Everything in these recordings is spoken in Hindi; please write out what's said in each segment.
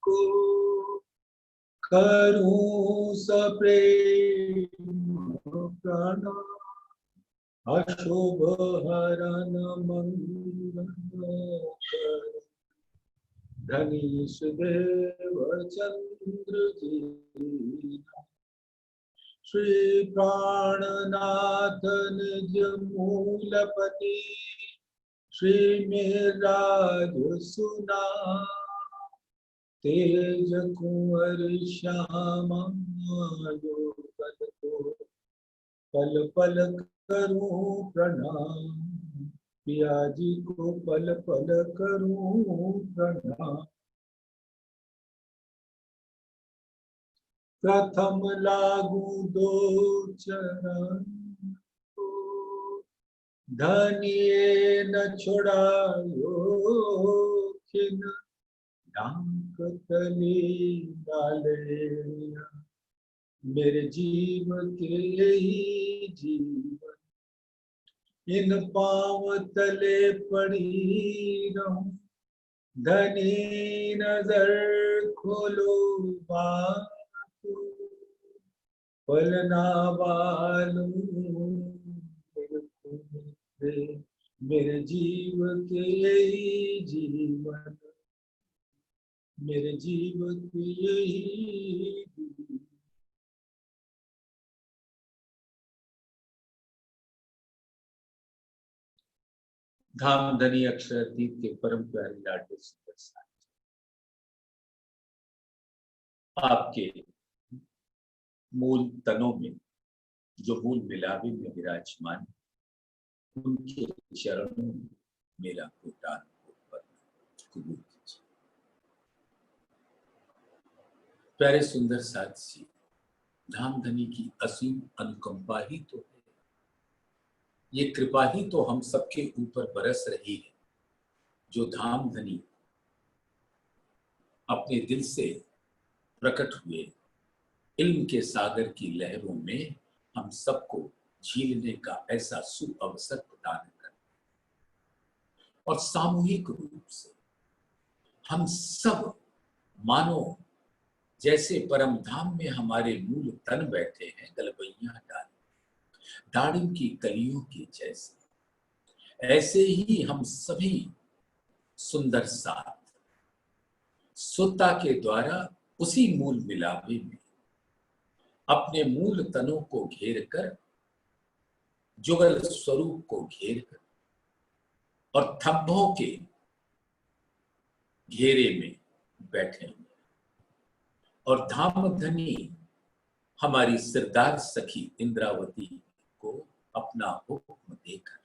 को करूं सप्रेम प्रणाम। अशुभ हरन मंगल कर धनीश देव चंद्र जी। श्री प्राणनाथ निज मूलपति श्री मेराज सुना। तेज कुंवर श्यामा पल को पल पल करूं प्रणाम। पिया जी को पल पल करूं प्रणाम। प्रथम लागू दो चरण को धनिये न छुड़ायो खिन। डांक तले डाले मेरे जीव के ही जीवन। इन पांव तले पड़ी रहूं धनी नजर खोलो बात। पलना बालू मेरे जीव के यही जीवन। मेरे जीव के यही जीवन। धामधनी अक्षरातीत के परम प्यारे लाडले सुंदर साथ आपके मूल तनों में जो मूल मिलावे में विराजमान, उनके चरणों में मेरा कोटान कबूल कीजिए। प्यारे सुंदर साथी, धामधनी की असीम अनुकंपा ही तो है, ये कृपा ही तो हम सबके ऊपर बरस रही है, जो धामधनी अपने दिल से प्रकट हुए इल्म के सागर की लहरों में हम सबको झीलने का ऐसा सुअवसर प्रदान कर और सामूहिक रूप से हम सब मानो जैसे परम धाम में हमारे मूल तन बैठे हैं गलबैया डाल दाड़िम की कलियों की जैसे, ऐसे ही हम सभी सुंदर साथ सुत्ता के द्वारा उसी मूल मिलावे में अपने मूल तनों को घेर कर, जुगल स्वरूप को घेर कर और थंभों के घेरे में बैठे हैं और धामधनी हमारी सिरदार सखी इंद्रावती को अपना हुक्म देकर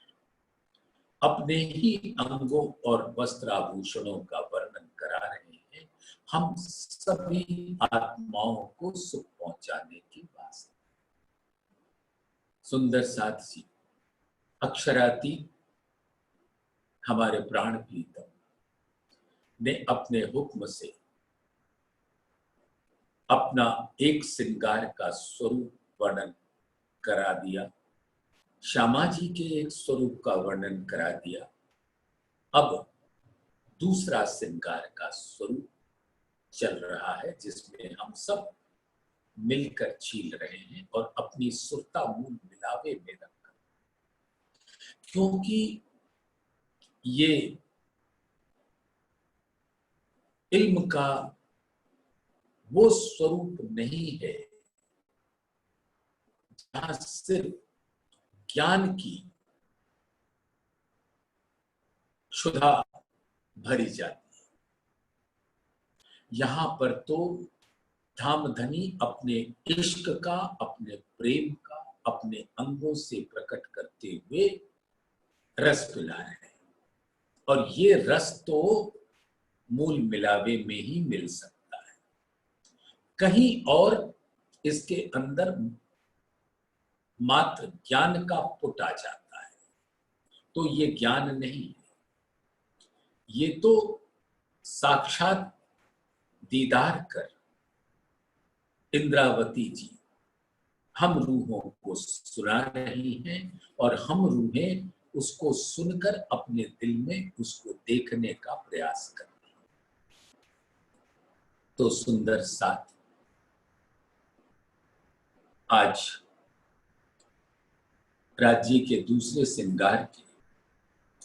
अपने ही अंगों और वस्त्राभूषणों का वर्णन करा रहे हैं, हम सभी आत्माओं को सुख पहुंचाने की वास्ते। सुंदर साथी, अक्षरातीत हमारे प्राण प्रीतम ने अपने हुक्म से अपना एक श्रृंगार का स्वरूप वर्णन करा दिया, श्यामा जी के एक स्वरूप का वर्णन करा दिया। अब दूसरा श्रृंगार का स्वरूप चल रहा है, जिसमें हम सब मिलकर छील रहे हैं और अपनी सुरता मूल मिलावे में रखकर, क्योंकि ये इल्म का वो स्वरूप नहीं है जहां सिर्फ ज्ञान की क्षुधा भरी जाती है। यहां पर तो धामधनी अपने इश्क का, अपने प्रेम का अपने अंगों से प्रकट करते हुए रस पिला रहे हैं और ये रस तो मूल मिलावे में ही मिल सकता है, कहीं और इसके अंदर मात्र ज्ञान का पुट आ जाता है, तो ये ज्ञान नहीं है, ये तो साक्षात दीदार कर इंद्रावती जी हम रूहों को सुना रही हैं और हम रूहें उसको सुनकर अपने दिल में उसको देखने का प्रयास करती हैं। तो सुंदर साथ, आज राज्य के दूसरे श्रृंगार के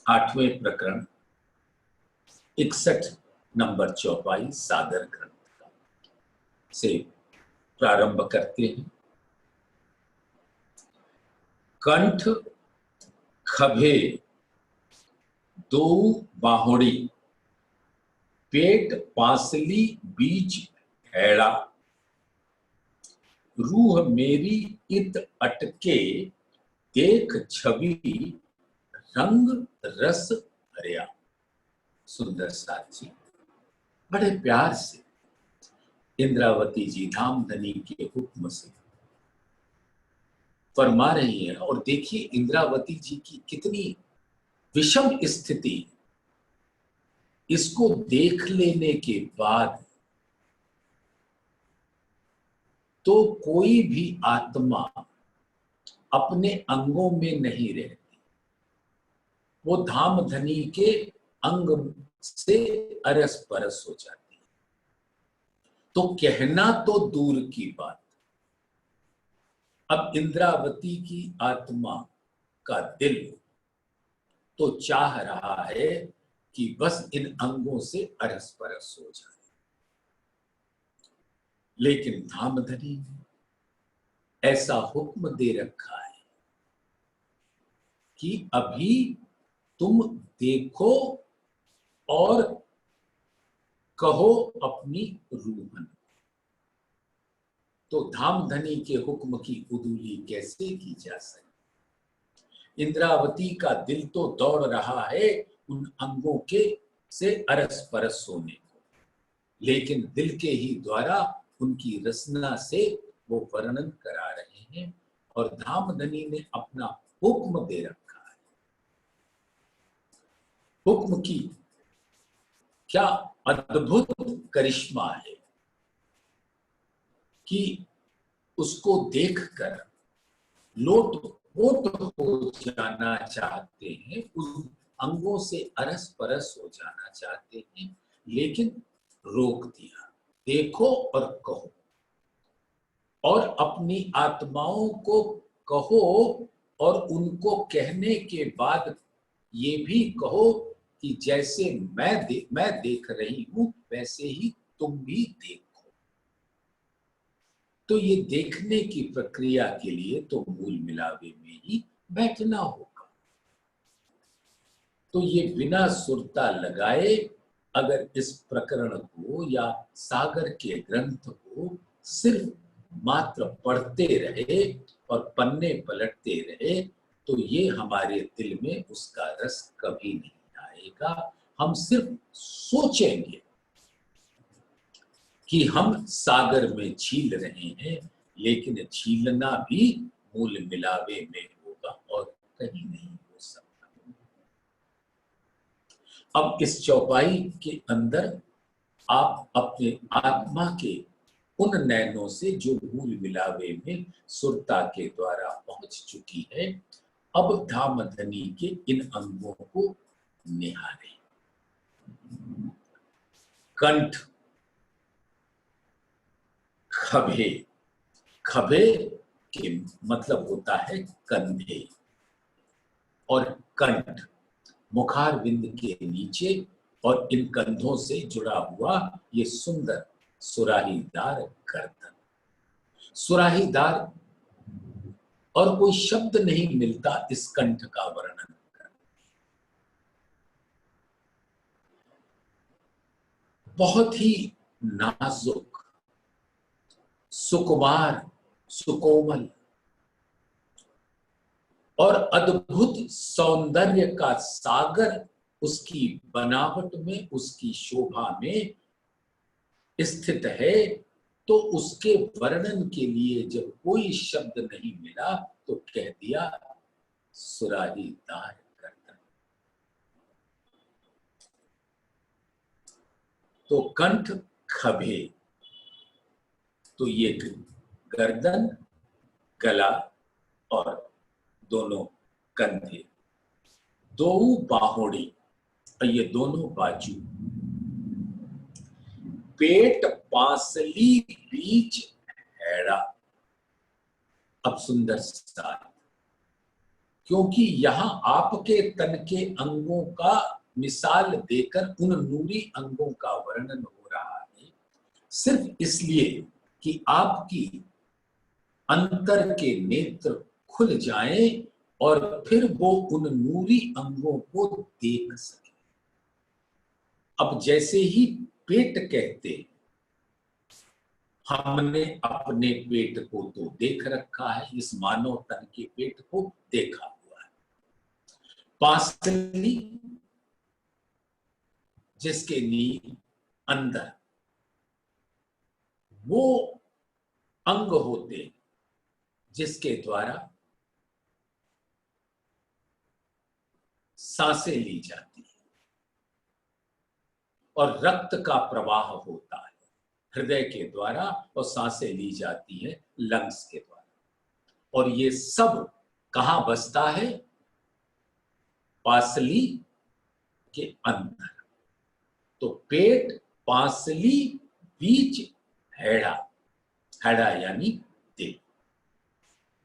8वें प्रकरण 61 नंबर चौपाई सागर ग्रंथ का से प्रारंभ करते हैं। कंठ खभे दो बाहोड़ी, पेट पासली बीच हैड़ा, रूह मेरी इत अटके, देख छवि रंग रस भरिया। सुंदर साथ जी बड़े प्यार से इंद्रावती जी धामधनी के हुक्म से फरमा रही है। और देखिए इंद्रावती जी की कितनी विषम स्थिति, इसको देख लेने के बाद तो कोई भी आत्मा अपने अंगों में नहीं रहती, वो धामधनी के अंग से अरस परस हो जाती है। तो कहना तो दूर की बात, अब इंद्रावती की आत्मा का दिल तो चाह रहा है कि बस इन अंगों से अरस परस हो जाए, लेकिन धामधनी ने ऐसा हुक्म दे रखा है कि अभी तुम देखो और कहो अपनी रूहन। तो धामधनी के हुक्म की उदूली कैसे की जा सकती। इंद्रावती का दिल तो दौड़ रहा है उन अंगों के से अरस परस होने को, लेकिन दिल के ही द्वारा उनकी रसना से वो वर्णन करा रहे हैं। और धामधनी ने अपना हुक्म दे रखा है। हुक्म की क्या अद्भुत करिश्मा है कि उसको देखकर लोटपोट हो जाना चाहते हैं, उस अंगों से अरस परस हो जाना चाहते हैं, लेकिन रोक दिया। देखो और कहो, और अपनी आत्माओं को कहो, और उनको कहने के बाद ये भी कहो कि जैसे मैं देख रही हूं वैसे ही तुम भी देखो। तो ये देखने की प्रक्रिया के लिए तो मूल मिलावे में ही बैठना होगा। तो ये बिना सुरता लगाए अगर इस प्रकरण को या सागर के ग्रंथ को सिर्फ मात्र पढ़ते रहे और पन्ने पलटते रहे, तो ये हमारे दिल में उसका रस कभी नहीं आएगा। हम सिर्फ सोचेंगे कि हम सागर में झील रहे हैं, लेकिन झीलना भी मूल मिलावे में होगा और कहीं नहीं हो सकता। अब इस चौपाई के अंदर आप अपने आत्मा के उन नैनों से जो मूल मिलावे में सुरता के द्वारा पहुंच चुकी है, अब धामधनी के इन अंगों को निहारें। कंठ खभे, खभे के मतलब होता है कंधे, और कंठ मुखारविंद के नीचे, और इन कंधों से जुड़ा हुआ ये सुंदर सुराहीदार गर्दन। सुराहीदार, और कोई शब्द नहीं मिलता इस कंठ का वर्णन करने। बहुत ही नाजुक, सुकुमार, सुकोमल और अद्भुत सौंदर्य का सागर उसकी बनावट में, उसकी शोभा में स्थित है। तो उसके वर्णन के लिए जब कोई शब्द नहीं मिला तो कह दिया सुराहीदार गर्दन। तो कंठ खभे, तो ये गर्दन, गला और दोनों कंधे, दो बाहोड़ी, ये दोनों बाजू, पेट पांसली बीच हैड़ा। अब सुंदर साथ, क्योंकि यहां आपके तन के अंगों का मिसाल देकर उन नूरी अंगों का वर्णन हो रहा है, सिर्फ इसलिए कि आपकी अंतर के नेत्र खुल जाएं और फिर वो उन नूरी अंगों को देख सके। अब जैसे ही पेट कहते, हमने अपने पेट को तो देख रखा है, इस मानव तन के पेट को देखा हुआ है। पांसली जिसके नीचे अंदर वो अंग होते जिसके द्वारा सांसें ली जाती है और रक्त का प्रवाह होता है हृदय के द्वारा, और सांसें ली जाती है लंग्स के द्वारा। और ये सब कहां बसता है? पांसली के अंदर। तो पेट पांसली बीच हैड़ा, हैड़ा यानी दिल।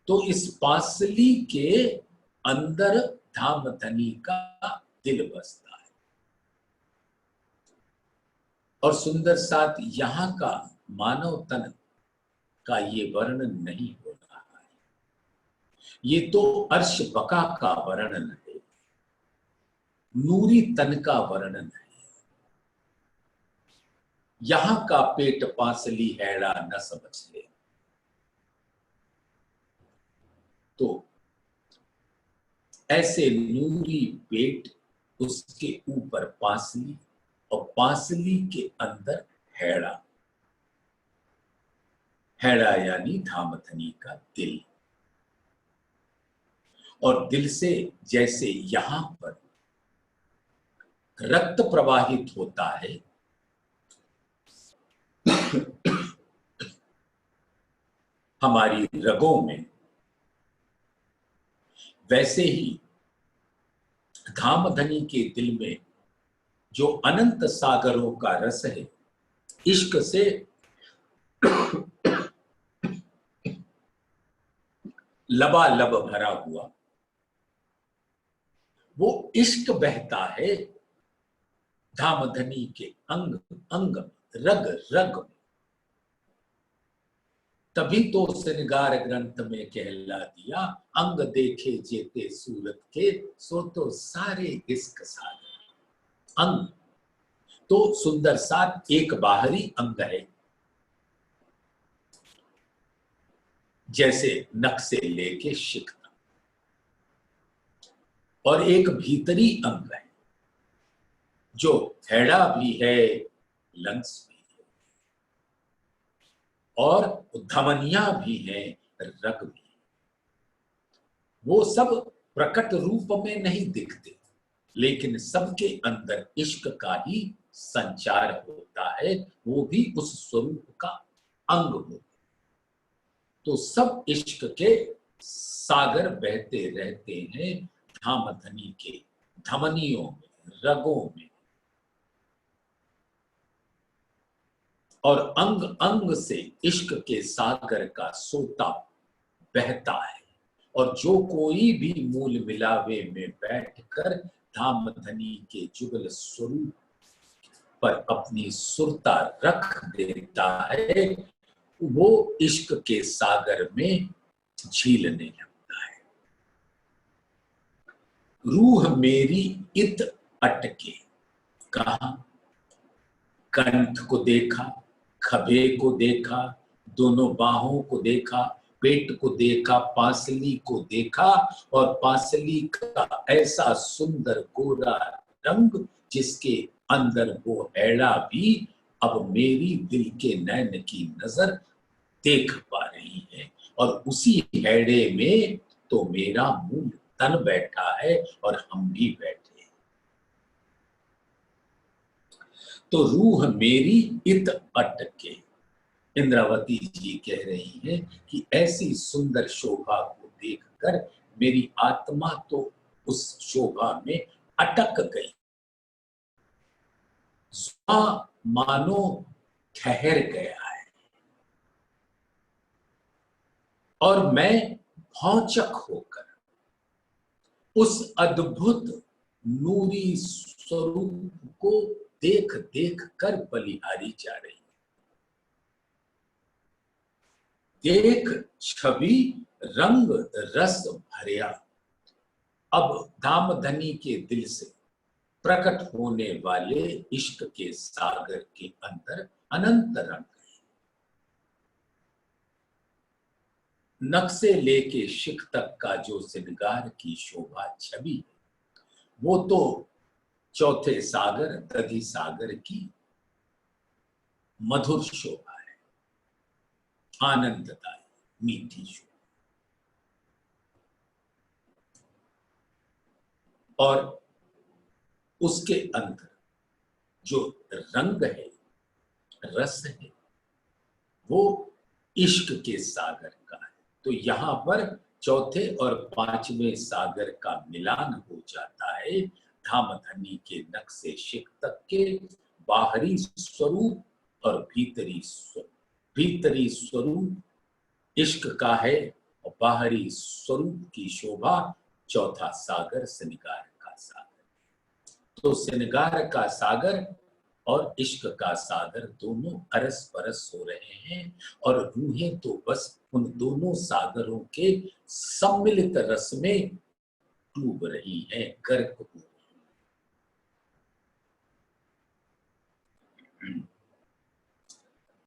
तो इस पांसली के अंदर धामधनी का दिल बसता है। और सुंदर साथ, यहां का मानव तन का ये वर्णन नहीं हो रहा है, ये तो अर्श बका का वर्णन है, नूरी तन का वर्णन है। यहां का पेट पांसली हैड़ा न समझ ले तो ऐसे नूरी पेट, उसके ऊपर पांसली और पांसली के अंदर हैड़ा, हैड़ा यानी धामधनी का दिल। और दिल से जैसे यहां पर रक्त प्रवाहित होता है, हमारी रगों में, वैसे ही धामधनी के दिल में जो अनंत सागरों का रस है, इश्क से लबालब भरा हुआ, वो इश्क बहता है धामधनी के अंग अंग, रग रग में। तभी तो श्रृंगार ग्रंथ में कहला दिया, अंग देखे जेते सूरत के, सो तो सारे इश्क सागर। अंग तो सुंदर साथ एक बाहरी अंग है, जैसे नख से लेके शिख तक, और एक भीतरी अंग है जो हैड़ा भी है, लंग्स भी है, और धमनियां भी हैं, रग भी है। वो सब प्रकट रूप में नहीं दिखते, लेकिन सबके अंदर इश्क का ही संचार होता है, वो भी उस स्वरूप का अंग होता है। तो सब इश्क के सागर बहते रहते हैं धामधनी के धमनियों में, रगों में, और अंग अंग से इश्क के सागर का सोता बहता है। और जो कोई भी मूल मिलावे में बैठकर धामधनी के जुगल स्वरूप पर अपनी सुरता रख देता है, वो इश्क के सागर में झीलने लगता है। रूह मेरी इत अटके, कहा? कंठ को देखा, खभे को देखा, दोनों बाहों को देखा, पेट को देखा, पांसली को देखा, और पांसली का ऐसा सुंदर गोरा रंग जिसके अंदर वो हैड़ा भी अब मेरी दिल के नैन की नजर देख पा रही है। और उसी हैड़े में तो मेरा मूल तन बैठा है और हम भी बैठे हैं। तो रूह मेरी इत अटके, इंद्रावती जी कह रही हैं कि ऐसी सुंदर शोभा को देखकर मेरी आत्मा तो उस शोभा में अटक गई। मानो ठहर गया है और मैं भौचक होकर उस अद्भुत नूरी स्वरूप को देख देख कर बलिहारी जा रही। देख छवि रंग रस भरिया, अब धामधनी के दिल से प्रकट होने वाले इश्क के सागर के अंदर अनंत रंग है। नख से लेके शिख तक का जो श्रृंगार की शोभा छवि है, वो तो चौथे सागर दधि सागर की मधुर शोभा है, आनंददायी मीठी शोभा। और उसके अंदर जो रंग है, रस है, वो इश्क के सागर का है। तो यहां पर चौथे और पांचवें सागर का मिलान हो जाता है धामधनी के नख से शिख तक के बाहरी स्वरूप और भीतरी स्वरूप इश्क का है और बाहरी स्वरूप की शोभा चौथा सागर श्रृंगार का सागर। तो श्रृंगार का सागर और इश्क का सागर दोनों अरस परस हो रहे हैं और रूहें तो बस उन दोनों सागरों के सम्मिलित रस में डूब रही हैं, गर्क हो रही।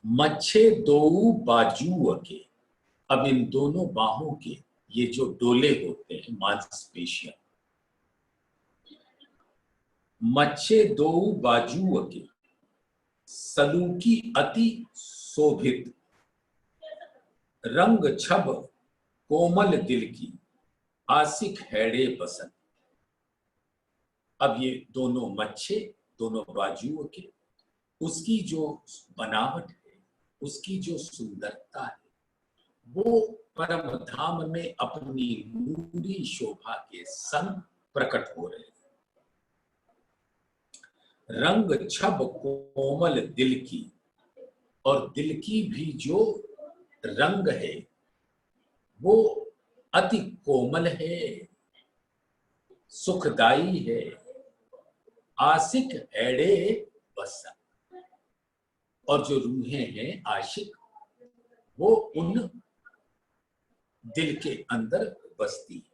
मच्छे दो बाजू के, अब इन दोनों बाहों के ये जो डोले होते हैं मांसपेशियां, मच्छे दो बाजू के सलूकी अति शोभित, रंग छब कोमल दिल की आशिक हैड़े पसंद। अब ये दोनों मच्छे, दोनों बाजुओं के, उसकी जो बनावट है, उसकी जो सुंदरता है, वो परम धाम में अपनी नूरी शोभा के संग प्रकट हो रहे हैं। रंग छब कोमल दिल की, और दिल की भी जो रंग है वो अति कोमल है, सुखदाई है, आशिक एड़े बसन। और जो रूहें हैं आशिक, वो उन दिल के अंदर बसती है।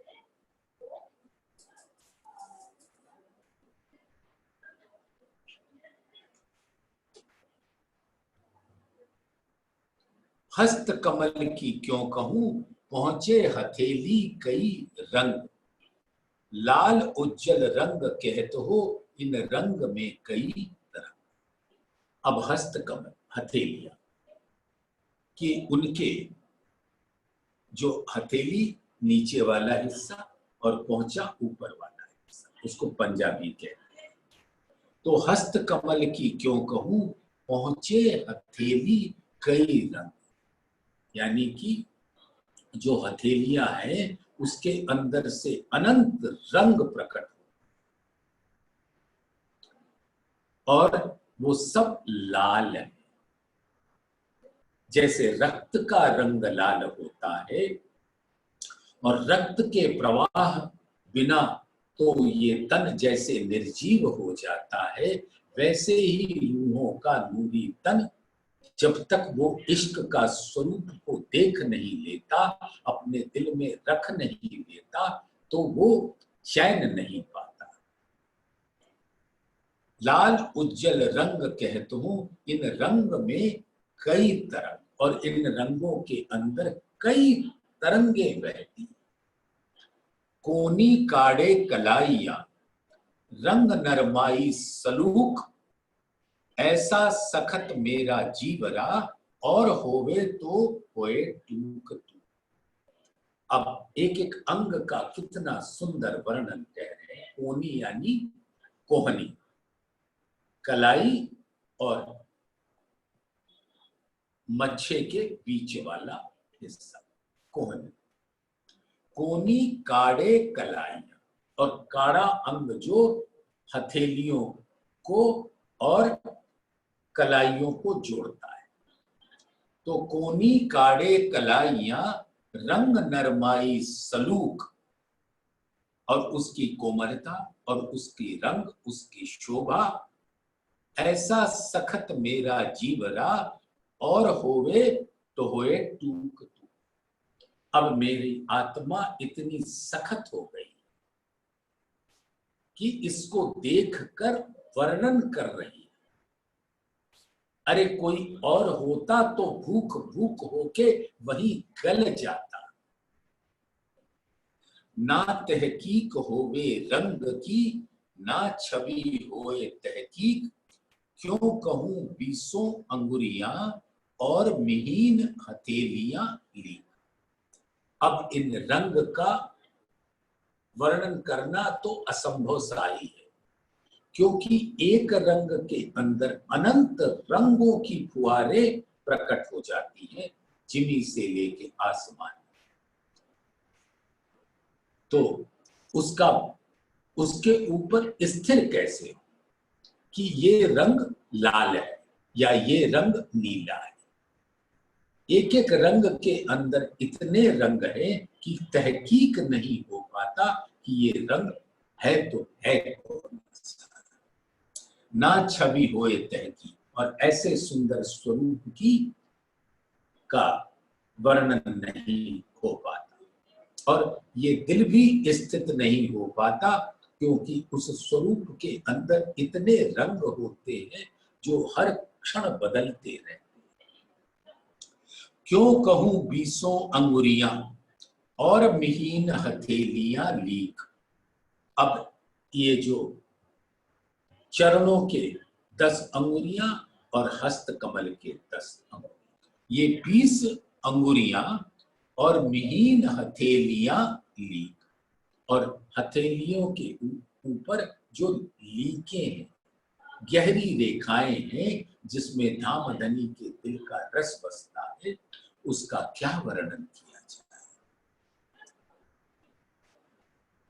हस्त कमल की क्यों कहूं, पहुंचे हथेली कई रंग, लाल उज्जवल रंग कहते हो इन रंग में कई तरह। अब हस्त कमल हथेलियां कि उनके जो हथेली नीचे वाला हिस्सा और पहुंचा ऊपर वाला हिस्सा, उसको पंजाबी कहते हैं। तो हस्त कमल की क्यों कहूं, पहुंचे हथेली कई रंग, यानी कि जो हथेलियां हैं उसके अंदर से अनंत रंग प्रकट हो, और वो सब लाल है। जैसे रक्त का रंग लाल होता है और रक्त के प्रवाह बिना तो ये तन जैसे निर्जीव हो जाता है, वैसे ही रूहों का नूरी तन जब तक वो इश्क का स्वरूप को देख नहीं लेता, अपने दिल में रख नहीं लेता, तो वो चैन नहीं पाता। लाल उज्जवल रंग कहते हूं इन रंग में कई तरंग, और इन रंगों के अंदर कई तरंगे बहती। कोनी काड़े कलाइया, रंग नरमाई सलूक, ऐसा सखत मेरा जीवरा, और होवे तो होए टूक टूक। अब एक एक अंग का कितना सुंदर वर्णन कह रहे हैं। कोनी यानी कोहनी, कलाई और मच्छे के बीच वाला हिस्सा कोहनी। कोनी काड़े कलाइया, और काड़ा अंग जो हथेलियों को और कलाइयों को जोड़ता है। तो कोनी काड़े कलाइयां रंग नरमाई सलूक, और उसकी कोमलता और उसकी रंग उसकी शोभा, ऐसा सखत मेरा जीवरा, और होवे तो होए टूक टूक। अब मेरी आत्मा इतनी सखत हो गई कि इसको देखकर वर्णन कर रही है। अरे कोई और होता तो भूख भूख होके वहीं गल जाता। ना तहकीक होवे रंग की, ना छवि होए तहकीक, क्यों कहूं बीसों अंगुरियां और मिहीन हथेलियां ली। अब इन रंग का वर्णन करना तो असंभव सा ही है, क्योंकि एक रंग के अंदर अनंत रंगों की फुहारें प्रकट हो जाती हैं, जिमी से लेके आसमान। तो उसका उसके ऊपर स्थिर कैसे हो कि ये रंग लाल है या ये रंग नीला है। एक एक रंग के अंदर इतने रंग हैं कि तहकीक नहीं हो पाता कि ये रंग है तो है कौन सा। ना छवि होए तहकीक, और ऐसे सुंदर स्वरूप की का वर्णन नहीं हो पाता, और ये दिल भी स्थित नहीं हो पाता, क्योंकि उस स्वरूप के अंदर इतने रंग होते हैं जो हर क्षण बदलते रहते हैं। क्यों कहूं बीसों अंगुरियां और मिहीन हथेलियां लीक। अब ये जो चरणों के 10 अंगुरियां और हस्त कमल के 10 अंगुरियां, ये 20 अंगुरियां और मिहीन हथेलियां लीक, और हथेलियों के ऊपर जो लीकें हैं, गहरी रेखाएं हैं, जिसमें धामधनी के दिल का रस बसता है, उसका क्या वर्णन किया जाए।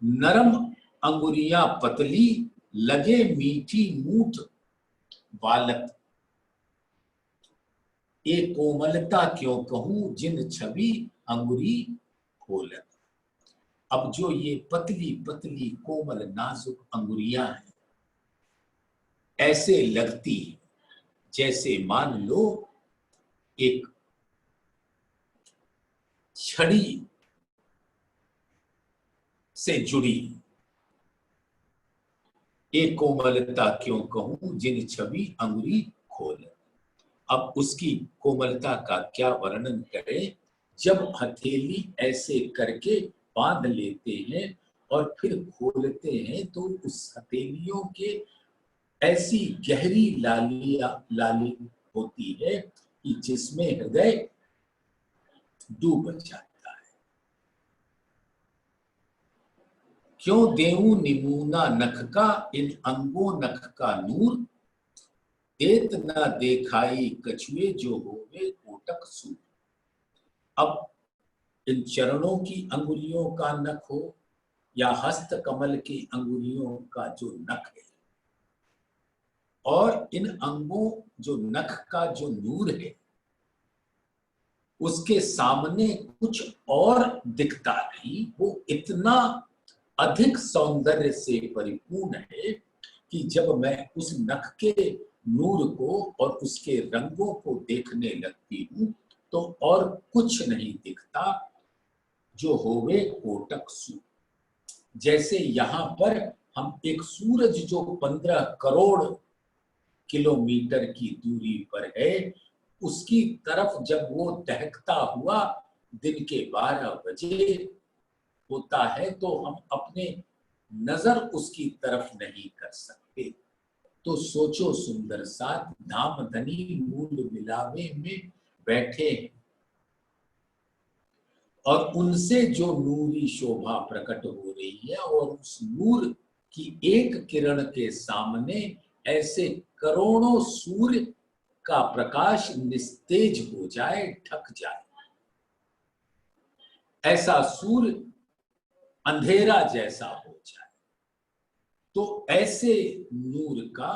नरम अंगुरियां पतली, लगे मीठी मूठ बालक, ए कोमलता क्यों कहूं जिन छवि अंगुरी खोलत। अब जो ये पतली पतली कोमल नाजुक अंगुरियां हैं, ऐसे लगती जैसे मान लो एक छड़ी से जुड़ी। एक कोमलता क्यों कहूं जिन छवि अंगुरी खोल। अब उसकी कोमलता का क्या वर्णन करें, जब हथेली ऐसे करके बांध लेते हैं और फिर खोलते हैं, तो उस हथेलियों के ऐसी गहरी लाली होती है कि जिसमें हृदय डूब जाता है। क्यों देऊं निमूना नख का, इन अंगों नख का नूर, देत न देखाई कछुए जो होवे कोटक सूर। अब इन चरणों की अंगुलियों का नख हो या हस्त कमल की अंगुलियों का जो नख है, और इन अंगों जो नख का जो नूर है, उसके सामने कुछ और दिखता नहीं। वो इतना अधिक सौंदर्य से परिपूर्ण है कि जब मैं उस नख के नूर को और उसके रंगों को देखने लगती हूं, तो और कुछ नहीं दिखता जो होवे कोटक सूर। जैसे यहाँ पर हम एक सूरज जो 15 करोड़ किलोमीटर की दूरी पर है, उसकी तरफ जब वो दहकता हुआ दिन के 12 बजे होता है, तो हम अपने नजर उसकी तरफ नहीं कर सकते। तो सोचो सुंदर साथ धामधनी मूल मिलावे में बैठे हैं, और उनसे जो नूरी शोभा प्रकट हो रही है, और उस नूर की एक किरण के सामने ऐसे करोड़ों सूर्य का प्रकाश निस्तेज हो जाए, ढक जाए। ऐसा सूर्य अंधेरा जैसा हो जाए, तो ऐसे नूर का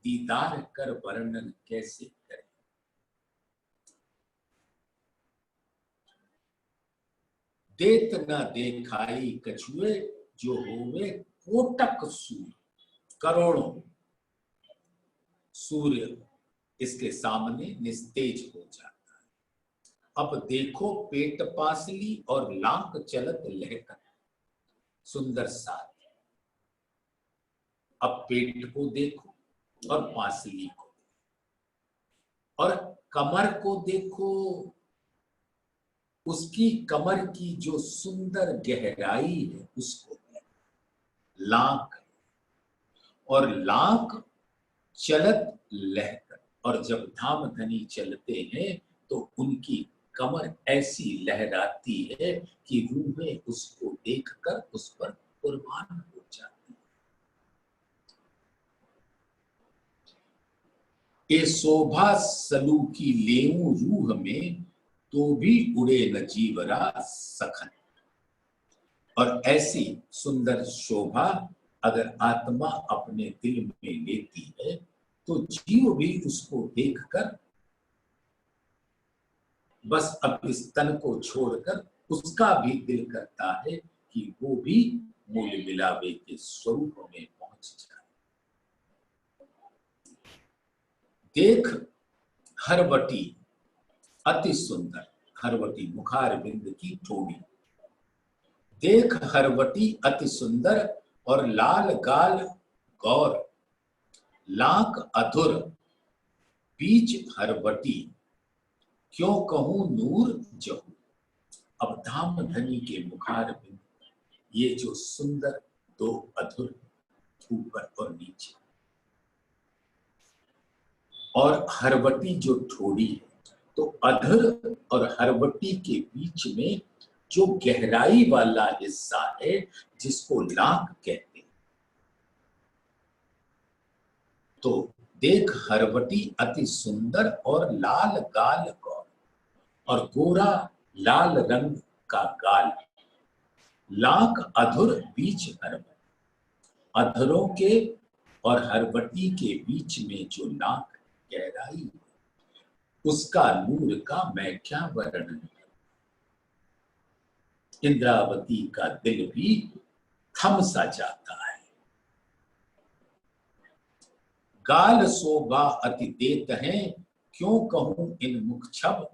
दीदार कर वर्णन कैसे करें। देत न देखाई कछुए जो होवे कोटक सूर, करोड़ों सूर्य इसके सामने निस्तेज हो जाता है। अब देखो पेट पासली और लांक चलत लहकर, सुंदर साथ। अब पेट को देखो और पासली को और कमर को देखो, उसकी कमर की जो सुंदर गहराई है उसको लांक, और लांक चलत लहकर, और जब धाम धनी चलते हैं तो उनकी कमर ऐसी लहराती है कि रूहें उसको देखकर उस पर कुर्बान हो जाती है। ए शोभा सलूकी लेऊं रूह में, तो भी उड़े न जीवरा सखन। और ऐसी सुंदर शोभा अगर आत्मा अपने दिल में लेती है तो जीव भी उसको देखकर बस अब इस तन को छोड़कर उसका भी दिल करता है कि वो भी मूल मिलावे के स्वरूप में पहुंच जाए। देख हरवटी अति सुंदर, हरवटी मुखार बिंद की ठोड़ी, देख हरवटी अति सुंदर और लाल गाल गौर, लाख अधुर बीच हरवटी क्यों कहूं नूर जहू। अब धाम धनी के मुखार बिंद, ये जो सुंदर दो अधुर ऊपर और नीचे, और हरवटी जो ठोड़ी है, तो अधर और हरवटी के बीच में जो गहराई वाला हिस्सा है जिसको लाख कहते हैं, तो देख हरवटी अति सुंदर और लाल गाल गौर, और गोरा लाल रंग का गाल, लाख अधुर बीच हरवटी, अधरों के और हरवटी के बीच में जो लाख गहराई, उसका नूर का मैं क्या वर्णन करूं। इंद्रावती का दिल भी थम सा जाता है। गाल शोभा अति देत हैं, क्यों कहूं इन मुख छब,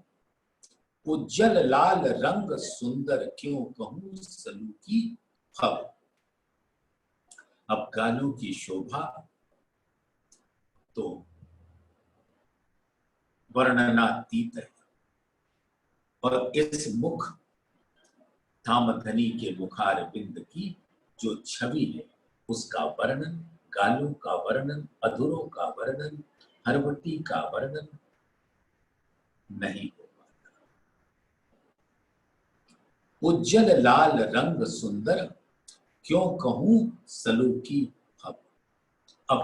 उज्जल लाल रंग सुंदर क्यों कहूं सलूकी फब। अब गालों की शोभा तो वर्णनातीत है, और इस मुख धामधनी के मुखार बिंद की जो छवि है उसका वर्णन, गालों का वर्णन, अधुरों का वर्णन, हरवटी का वर्णन नहीं हो पाता। उज्जल लाल रंग सुंदर क्यों कहूं सलूकी फब। अब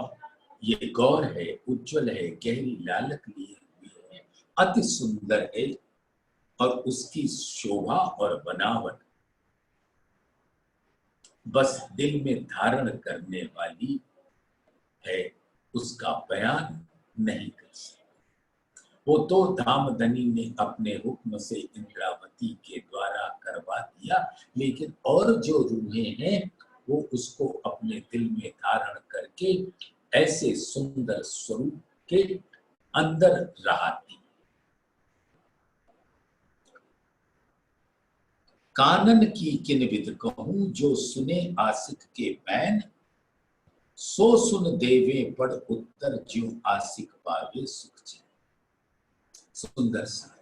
ये गौर है, उज्जवल है, गहरी लालक लिए हुई है, अति सुंदर है, और उसकी शोभा और बनावट बस दिल में धारण करने वाली है, उसका बयान नहीं कर सकते। वो तो धामधनी ने अपने हुक्म से इंद्रावती के द्वारा करवा दिया, लेकिन और जो रूहें हैं वो उसको अपने दिल में धारण करके ऐसे सुंदर स्वरूप के अंदर रहाती। कानन की किन विद कहूं जो सुने आशिक के बैन, सो सुन देवे पड़ उत्तर ज्यों आशिक पावे सुख चैन। सुंदर सा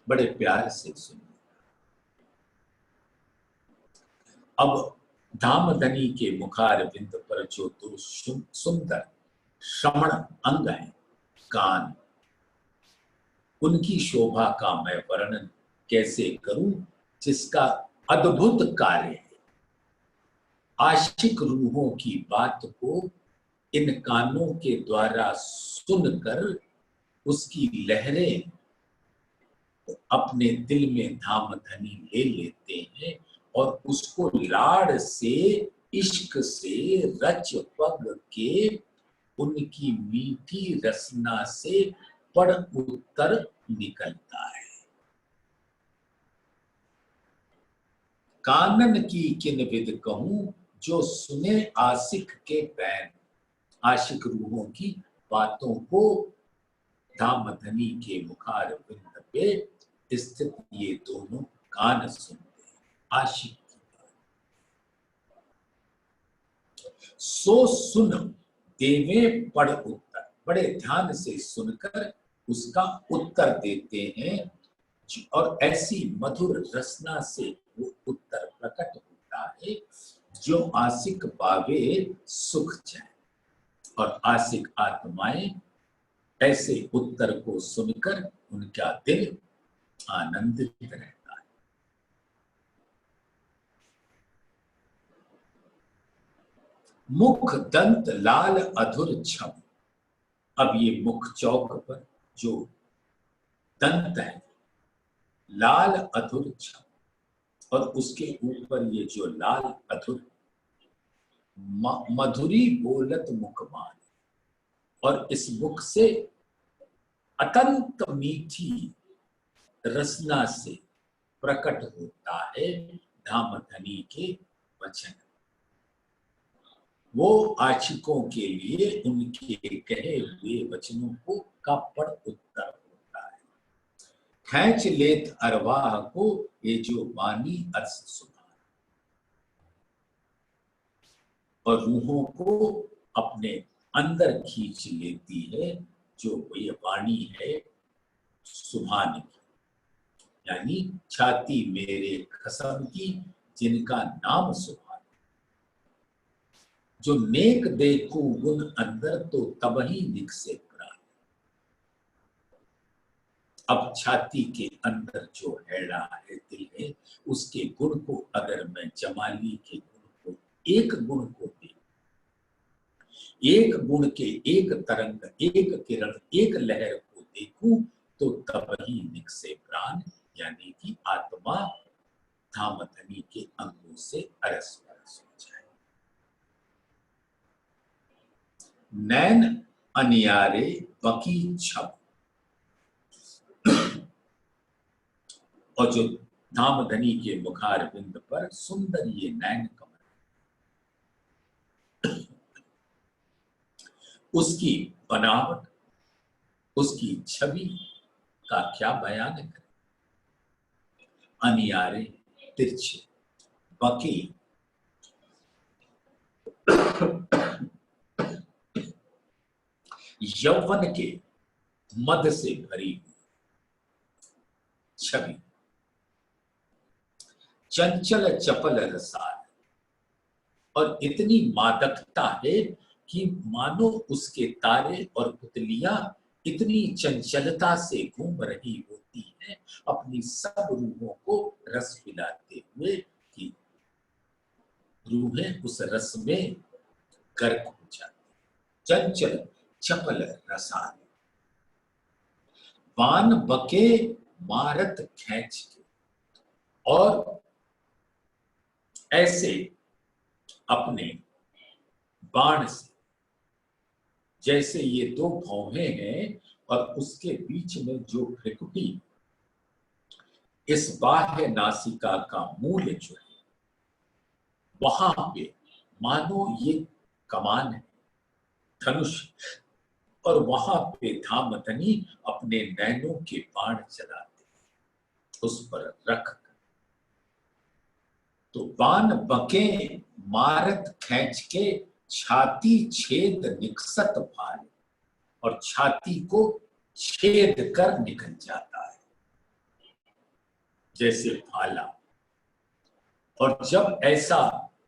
बड़े प्यार से सुनिए। अब धामधनी के मुखार बिंद पर जो दो सुंदर श्रवण अंग हैं, कान, उनकी शोभा का मैं वर्णन कैसे करूं जिसका अद्भुत कार्य है। आशिक रूहों की बात को इन कानों के द्वारा सुनकर उसकी लहरें अपने दिल में धामधनी ले लेते हैं और उसको लाड़ से, इश्क से रच पग के उनकी मीठी रसना से पड़ उत्तर निकलता है। कानन की किन विद कहूं, जो सुने आशिक के बैन। आशिक रूहों की बातों को धामधनी के मुखार बिंद पे स्थित ये दोनों कान सुनते हैं। आशिक सो सुन देवे पढ़ उत्तर, बड़े ध्यान से सुनकर उसका उत्तर देते हैं, और ऐसी मधुर रसना से वो उत्तर प्रकट होता है जो आशिक पावे सुख जाए। और आशिक आत्माएं ऐसे उत्तर को सुनकर उनका दिल आनंदित रहता है। मुख दंत लाल अधुर छम, अब ये मुख चौक पर जो दंत है लाल अधुर छम, और उसके ऊपर ये जो लाल अधुर मधुरी बोलत मुखमान, और इस मुख से अत्यंत मीठी रसना से प्रकट होता है धामधनी के वचन। वो आशिकों के लिए उनके कहे हुए वचनों को का पढ़ उत्तर होता है। खैंच लेत अरवाह को ये जो वाणी अर्स सुभान, और रूहों को अपने अंदर खींच लेती है जो ये वाणी है सुभान की, यानी छाती मेरे कसम की जिनका नाम सुभान। जो नेक देखू गुण अंदर तो तब ही निकसे प्राण। अब छाती के अंदर जो हैड़ा है, दिल है, उसके गुण को अगर मैं जमाली के गुण को, एक गुण को देखूं, एक गुण के एक तरंग, एक किरण, एक लहर को देखूं, तो तब ही निकसे प्राण, यानी कि आत्मा धामधनी के अंगों से अरस परस हो जाए। नैन अनियारे बकी छब, और जो धामधनी के मुखार बिंद पर सुंदर ये नैन कमल, उसकी बनावट, उसकी छवि का क्या बयान करें। अनियारे तिरछे, बकी यौवन के मद से भरी छवि, चंचल चपल रसाल, और इतनी मादकता है कि मानो उसके तारे और पुतलियां इतनी चंचलता से घूम रही होती हैं, अपनी सब रूहों को रस पिलाते हुए कि रूहें उस रस में गर्क हो जाती। चंचल चपल रसाल, बान बके मारत खींच के, और ऐसे अपने बाण से, जैसे ये दो भौहें हैं और उसके बीच में जो भ्रिकुटी, इस बाह्य नासिका का मूल जो है, वहां पे मानो ये कमान है, धनुष, और वहां पे धामधनी अपने नैनों के बाण चलाते, उस पर रख कर। तो बाण बके मारत खींच के, छाती छेद निकसत भाल, और छाती को छेद कर निकल जाता है जैसे भाला। और जब ऐसा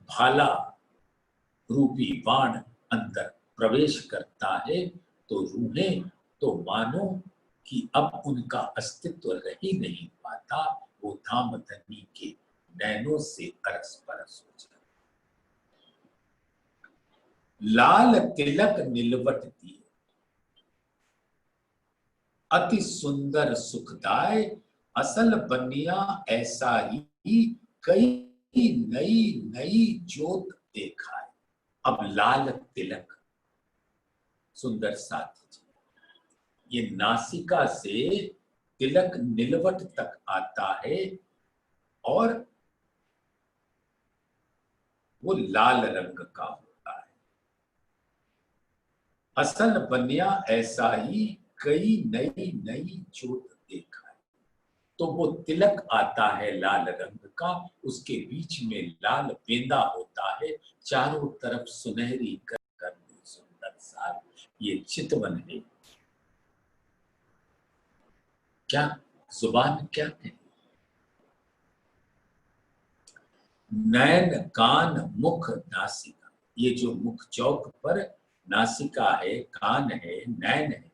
भाला रूपी बाण अंदर प्रवेश करता है, तो रूहें तो मानो कि अब उनका अस्तित्व रह ही नहीं पाता, वो धामधनी के नैनों से अरस परस हो जाता। लाल तिलक निलवट दिए, अति सुंदर सुखदाय, असल बनिया ऐसा ही कई नई नई जोत देखा है। अब लाल तिलक, सुंदर साथी जी, ये नासिका से तिलक नीलवट तक आता है और वो लाल रंग का होता है। असल बनिया ऐसा ही कई नई नई जोत देखा है। तो वो तिलक आता है लाल रंग का, उसके बीच में लाल बेंदा होता है, चारों तरफ सुनहरी कर सुंदर सा ये चितवन है। क्या जुबान क्या है? नैन कान मुख नासिका, ये जो मुख चौक पर नासिका है, कान है, नैन है,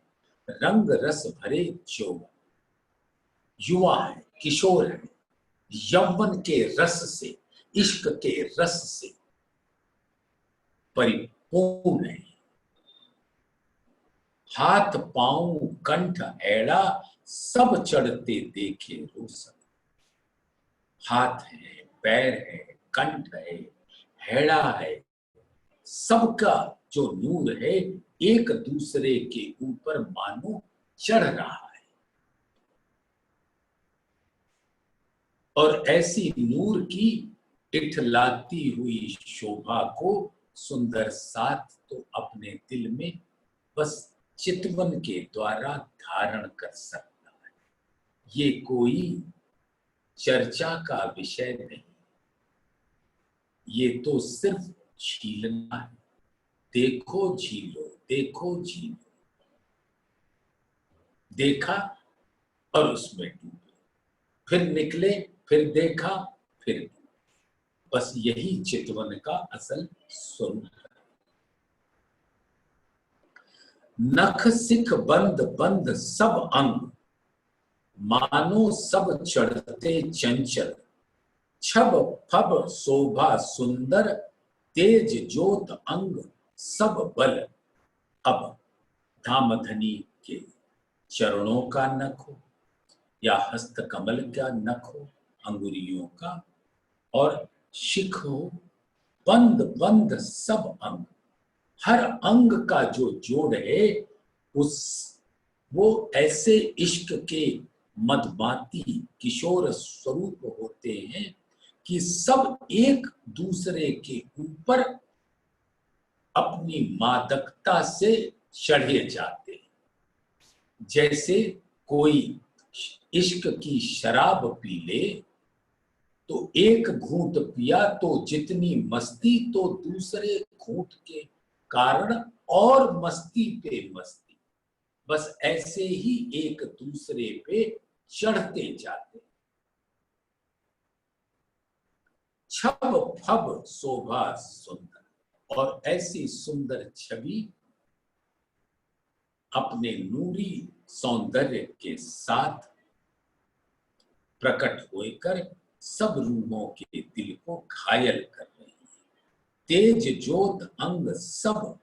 रंग रस भरे चौवन, युवा है, किशोर है, यौवन के रस से, इश्क के रस से परिपूर्ण है। हाथ पांव कंठ एड़ा सब चढ़ते देखे रोशन, हाथ है, पैर है, कंठ है, हेड़ा है, सबका जो नूर है एक दूसरे के ऊपर मानो चढ़ रहा है। और ऐसी नूर की इठलाती हुई शोभा को सुंदर साथ तो अपने दिल में बस चितवन के द्वारा धारण कर सकता है। ये कोई चर्चा का विषय नहीं, ये तो सिर्फ झीलना है। देखो झीलो, देखो झीलो, देखा और उसमें डूबे, फिर निकले, फिर देखा, फिर डूबे। बस यही चितवन का असल स्वरूप है। नख सिख बंद बंद सब अंग, मानो सब चढ़ते चंचल, छब फब शोभा सुंदर, तेज जोत अंग सब बल। अब धामधनी के चरणों का नख हो या हस्त कमल का नख हो, अंगुलियों का, और शिख हो, बंद बंद सब अंग, हर अंग का जो जोड़ है उस वो ऐसे इश्क के मदमाती किशोर स्वरूप होते हैं कि सब एक दूसरे के ऊपर अपनी मादकता से चढ़े जाते हैं। जैसे कोई इश्क की शराब पी ले तो एक घूंट पिया तो जितनी मस्ती, तो दूसरे घूंट के कारण और मस्ती पे मस्ती। बस ऐसे ही एक दूसरे पे चढ़ते जाते। छब फब शोभा सुंदर, और ऐसी सुंदर छवि अपने नूरी सौंदर्य के साथ प्रकट होकर सब रूहों के दिल को घायल कर रही है। तेज जोत अंग सब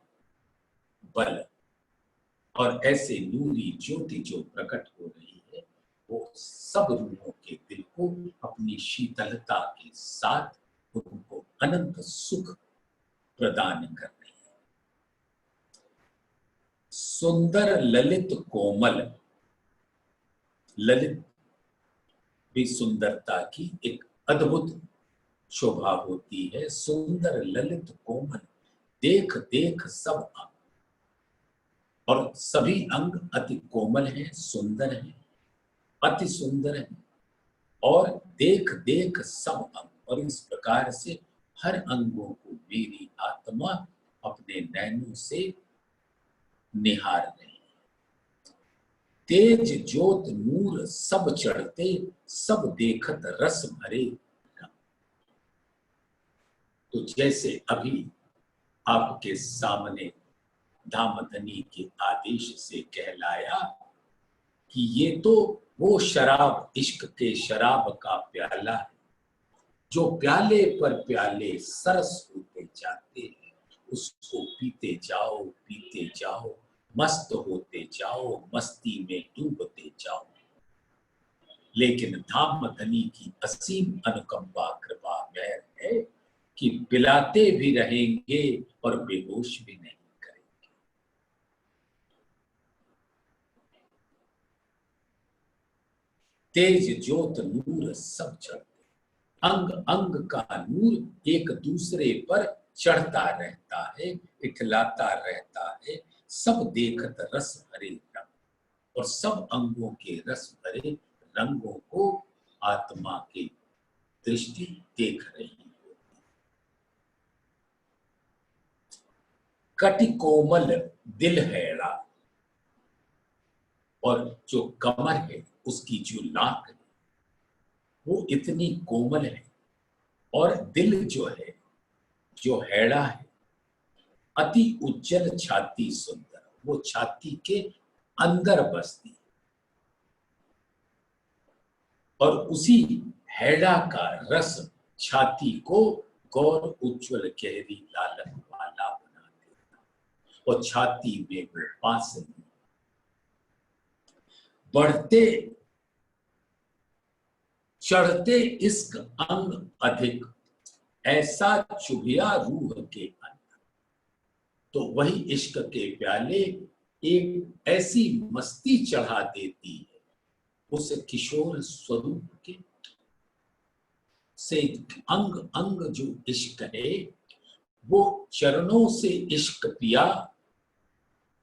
बल, और ऐसे नूरी ज्योति जो प्रकट हो रही है वो सब रूहों के दिल को अपनी शीतलता के साथ उनको अनंत सुख प्रदान कर रही है। सुंदर ललित कोमल, ललित भी सुंदरता की एक अद्भुत शोभा होती है। सुंदर ललित कोमल, देख देख सब अंग, और सभी अंग अति कोमल हैं, सुंदर हैं, अति सुंदर हैं, और देख देख सब अंग, और इस प्रकार से हर अंगों को मेरी आत्मा अपने नैनों से निहार रही है। तेज ज्योत नूर सब चढ़ते, सब देखत रस भरे। तो जैसे अभी आपके सामने धामधनी के आदेश से कहलाया कि ये तो वो शराब, इश्क के शराब का प्याला है जो प्याले पर प्याले सरस होते जाते हैं। उसको पीते जाओ, मस्त होते जाओ, मस्ती में डूबते जाओ। लेकिन धामधनी की असीम अनुकंपा कृपा मेहर है कि पिलाते भी रहेंगे और बेहोश भी नहीं करेंगे। तेज ज्योत नूर सब चढ़ते, अंग अंग का नूर एक दूसरे पर चढ़ता रहता है, इठलाता रहता है। सब देखत रस भरे रंग, और सब अंगों के रस भरे रंगों को आत्मा की दृष्टि देख रही है। कटि कोमल दिल हैड़ा, और जो कमर है उसकी जो नाक है वो इतनी कोमल है, और दिल जो है, जो हैड़ा है, अति उज्जवल छाती सुंदर, वो छाती के अंदर बसती, और उसी हैड़ा का रस छाती को गौर उज्जवल गहरी लालक वाला बना देता, और छाती में वो बांसुरी बढ़ते चढ़ते इश्क अंग अधिक, ऐसा चुभिया रूह के अंदर। तो वही इश्क के प्याले एक ऐसी मस्ती चढ़ा देती है उस किशोर स्वरूप के से। अंग अंग जो इश्क है, वो चरणों से इश्क पिया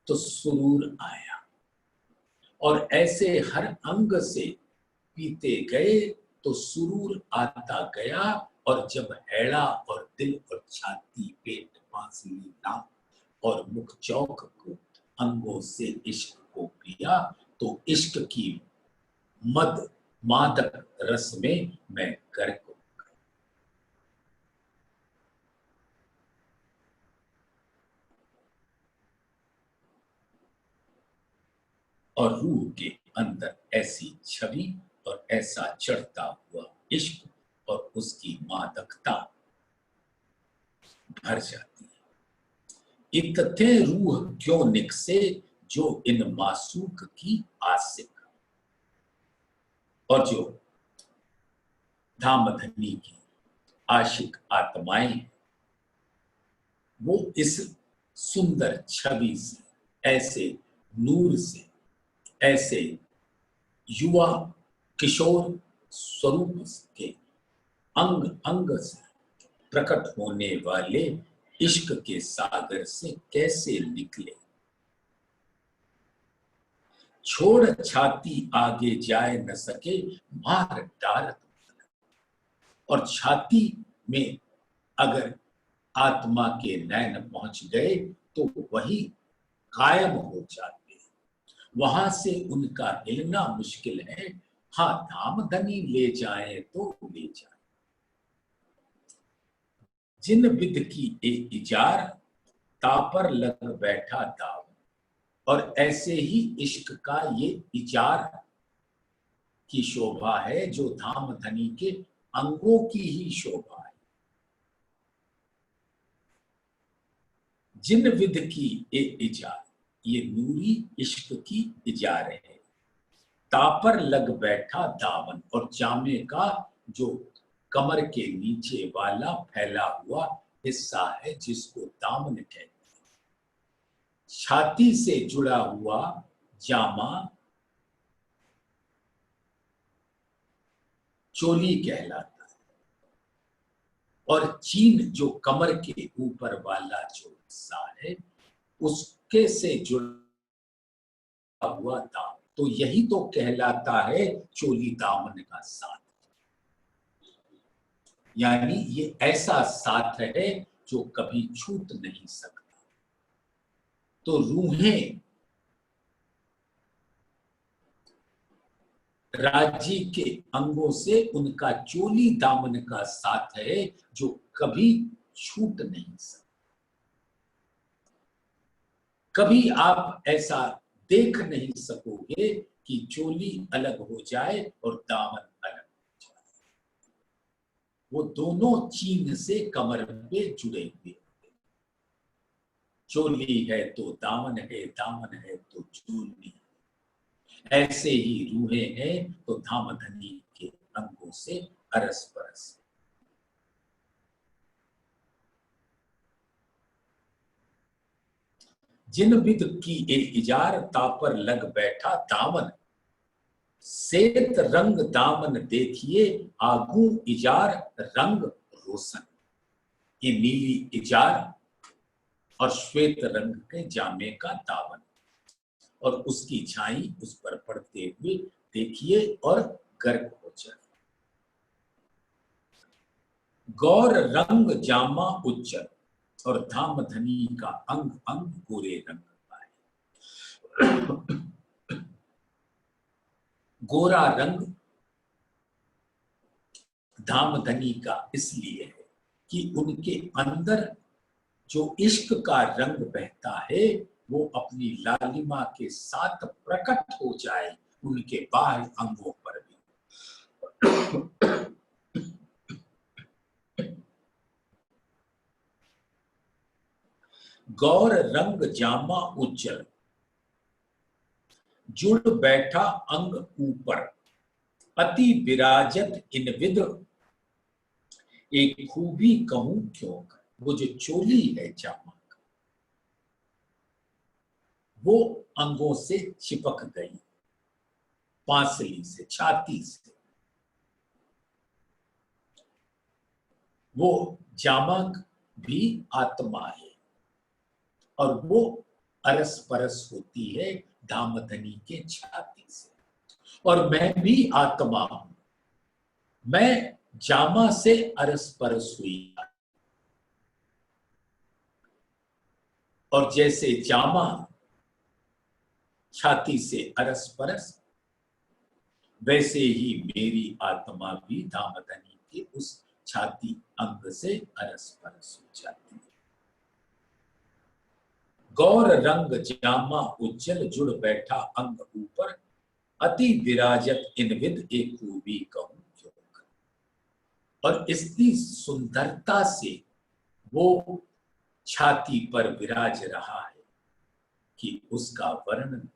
तो सुरूर आया, और ऐसे हर अंग से पीते गए तो सुरूर आता गया। और जब हैड़ा और दिल और छाती, पेट, बांसुरी, नाक और मुख चौक को अंगों से इश्क को पिया, तो इश्क की मद मादक रस में मैं गर्क हूं। और रूह के अंदर ऐसी छवि और ऐसा चढ़ता हुआ इश्क और उसकी मादकता भर जाती है। इत्थे रूह क्यों निकसे जो इन मासूक की आसिक, और जो धामधनी की आशिक आत्माएं हैं, वो इस सुंदर छवि से, ऐसे नूर से, ऐसे युवा किशोर स्वरूप के अंग अंग से प्रकट होने वाले इश्क के सागर से कैसे निकले। छोड़ छाती आगे जाए न सके मार डारत, और छाती में अगर आत्मा के नैन पहुंच गए तो वही कायम हो जाते हैं, वहां से उनका हिलना मुश्किल है। हाँ, धामधनी ले जाए तो ले जाए। जिन विद की ए इजार, तापर लग बैठा दाव, और ऐसे ही इश्क का ये इजार की शोभा है जो धामधनी के अंगों की ही शोभा है। जिन विद की ए इजार, ये नूरी इश्क की इजार है। तापर लग बैठा दामन, और जामे का जो कमर के नीचे वाला फैला हुआ हिस्सा है जिसको दामन कहते हैं। छाती से जुड़ा हुआ जामा चोली कहलाता है, और चीन जो कमर के ऊपर वाला जो हिस्सा है उसके से जुड़ा हुआ दामन, तो यही तो कहलाता है चोली दामन का साथ। यानी ये ऐसा साथ है जो कभी छूट नहीं सकता। तो रूहें राजी के अंगों से उनका चोली दामन का साथ है जो कभी छूट नहीं सकता। कभी आप ऐसा देख नहीं सकोगे कि चोली अलग हो जाए और दामन अलग हो जाए। वो दोनों चीन से कमर पे जुड़े हुए, चोली है तो दामन है, दामन है तो चोली। ऐसे ही रूहें हैं तो धामधनी के अंगों से अरस परस। जिन विद की ए इजार, तापर लग बैठा दामन, श्वेत रंग दामन देखिए, आगू इजार रंग रोशन। ये नीली इजार और श्वेत रंग के जामे का दामन और उसकी छाई उस पर पड़ते हुए देखिए और गर्क हो जाए। गौर रंग जामा उज्जल और धाम धनी का अंग अंग गोरे रंग का है। गोरा रंग धामधनी का इसलिए है कि उनके अंदर जो इश्क का रंग बहता है वो अपनी लालिमा के साथ प्रकट हो जाए उनके बाह्य अंगों पर भी। गौर रंग जामा उज्जल, जुड़ बैठा अंग ऊपर, अति विराजत इन विद, एक खूबी कहूं क्यों कर। वो जो चोली है जामा का, वो अंगों से चिपक गई, पांसली से, छाती से। वो जामा भी आत्मा है और वो अरस परस होती है धामधनी के छाती से। और मैं भी आत्मा हूं, मैं जामा से अरस परस हुई। और जैसे जामा छाती से अरस परस, वैसे ही मेरी आत्मा भी धामधनी के उस छाती अंग से अरस परस हो जाती है। गौर रंग जामा उज्जल, जुड़ बैठा अंग ऊपर, अति विराजत इन विद, एक खूबी कहूं क्यों कर। और इसकी सुंदरता से वो छाती पर विराज रहा है कि उसका वर्णन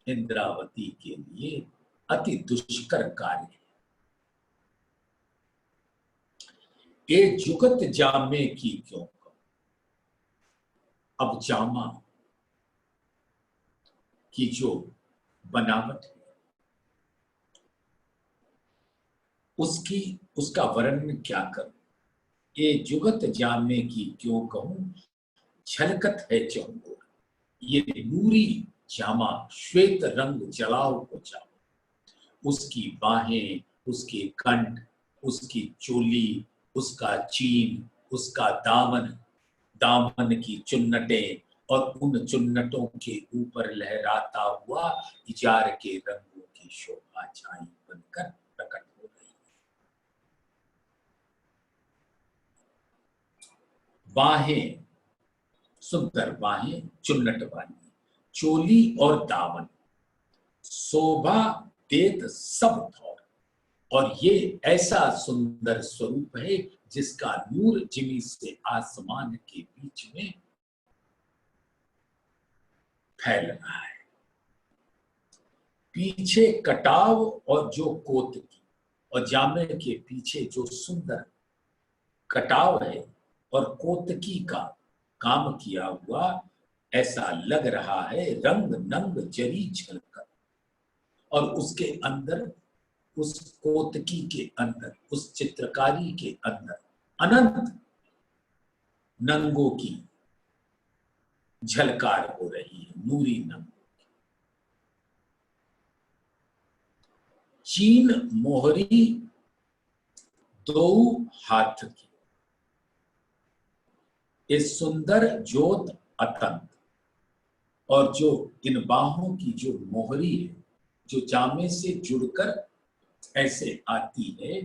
इंद्रावती के लिए अति दुष्कर कार्य है। ए जुगत जामे की क्यों कहूं। अब जामा की जो बनावट है उसका वर्णन क्या करूं। ए जुगत जामे की क्यों कहूं, झलकत है चौंगोर। ये नूरी जामा, श्वेत रंग जलाओ को जाओ, उसकी बाहें, उसके कंठ, उसकी चोली, उसका चीन, उसका दामन, दामन की चुन्नटें और उन चुन्नटों के ऊपर लहराता हुआ इजार के रंगों की शोभा छाई बनकर प्रकट हो रही है। बाहें, सुंदर बाहें चुन्नट वाली, चोली और दामन शोभा देत सब थौर। और ये ऐसा सुंदर स्वरूप है जिसका नूर जिमी से आसमान के बीच में फैल रहा है। पीछे कटाव और जो कोतकी, और जामे के पीछे जो सुंदर कटाव है और कोतकी का काम किया हुआ, ऐसा लग रहा है रंग नंग जरी झलकर। और उसके अंदर, उस कोतकी के अंदर, उस चित्रकारी के अंदर अनंत नंगों की झलकार हो रही है, नूरी नंग। चीन मोहरी दो हाथ की, इस सुंदर जोत अतंत। और जो इन बाहों की जो मोहरी है, जो जामे से जुड़कर ऐसे आती है,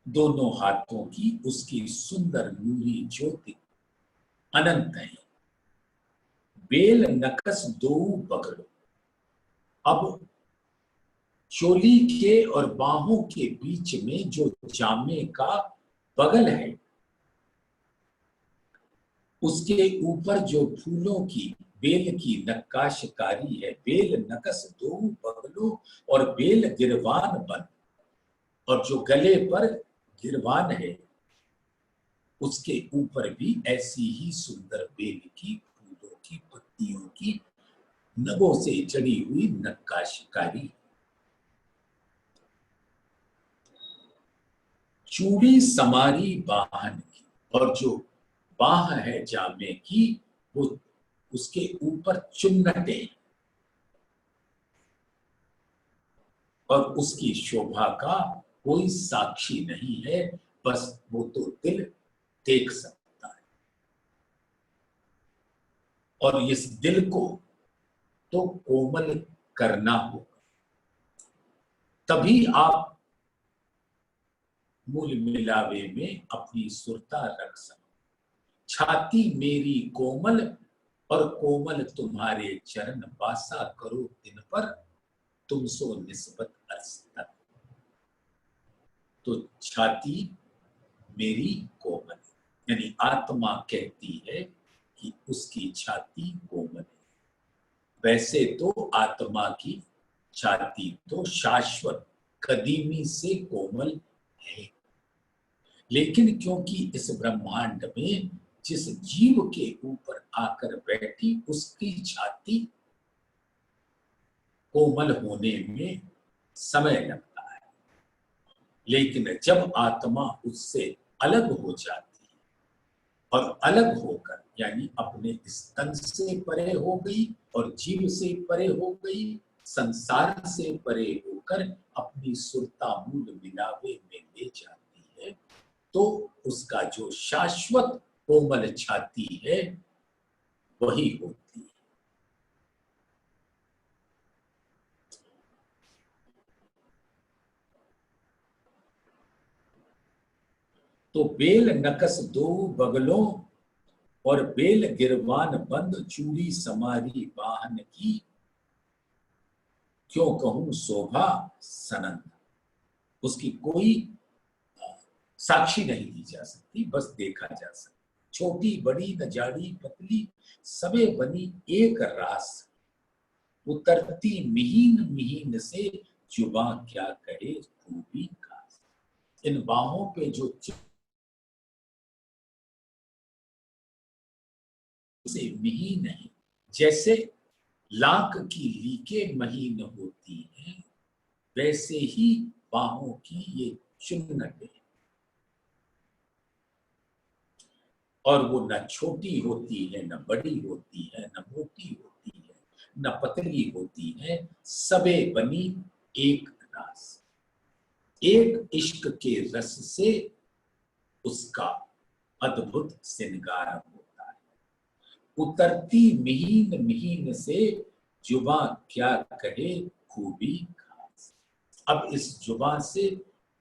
दोनों हाथों की, उसकी सुंदर नूरी ज्योति अनंत है। बेल नकस दो बगड़ो। अब चोली के और बाहों के बीच में जो जामे का बगल है, उसके ऊपर जो फूलों की, बेल की नक्काशकारी है। बेल नकस दो बगलो और बेल गिरवान बन। और जो गले पर गिरवान है उसके ऊपर भी ऐसी ही सुंदर बेल की, फूलों की, पत्तियों की नभों से जड़ी हुई नक्काशीकारी। चूड़ी समारी बाहन की, और जो बाह है जामे की, वो उसके ऊपर चुन्नटे, और उसकी शोभा का कोई साक्षी नहीं है, बस वो तो दिल देख सकता है। और इस दिल को तो कोमल करना होगा, तभी आप मूल मिलावे में अपनी सुरता रख सको। छाती मेरी कोमल, और कोमल तुम्हारे चरण, वासा करो दिन पर तुम सो निस्बत अर्ज तक। तो छाती मेरी कोमल, यानी आत्मा कहती है कि उसकी छाती कोमल है। वैसे तो आत्मा की छाती तो शाश्वत कदीमी से कोमल है, लेकिन क्योंकि इस ब्रह्मांड में जिस जीव के ऊपर आकर बैठी उसकी छाती कोमल होने में समय लगता है, लेकिन जब आत्मा उससे अलग हो जाती है और अलग होकर, यानी अपने स्तन से परे हो गई और जीव से परे हो गई, संसार से परे होकर अपनी सुरता मूल मिलावे में ले जाती है, तो उसका जो शाश्वत कोमल छाती है वही होती है। तो बेल नकस दो बगलों, और बेल गिरवान बंद, चूड़ी समारी बाहन की, क्यों कहूं शोभा सनंद। उसकी कोई साक्षी नहीं दी जा सकती, बस देखा जा सकता। छोटी बड़ी न जाड़ी पतली, सबे बनी एक रास, उतरती मिहीन मिहीन से, जुबां क्या कहे खूबी खास। इन बाहों पे जो से मिहीन है, जैसे लाख की लीकें महीन होती हैं, वैसे ही बाहों की ये चुन्नटें, और वो न छोटी होती है, न बड़ी होती है, न मोटी होती है, न पतली होती है, सबे बनी एक रास। एक इश्क के रस से उसका अद्भुत श्रृंगार होता है। उतरती मिहीन मिहीन से, जुबां क्या कहे खूबी खास। अब इस जुबां से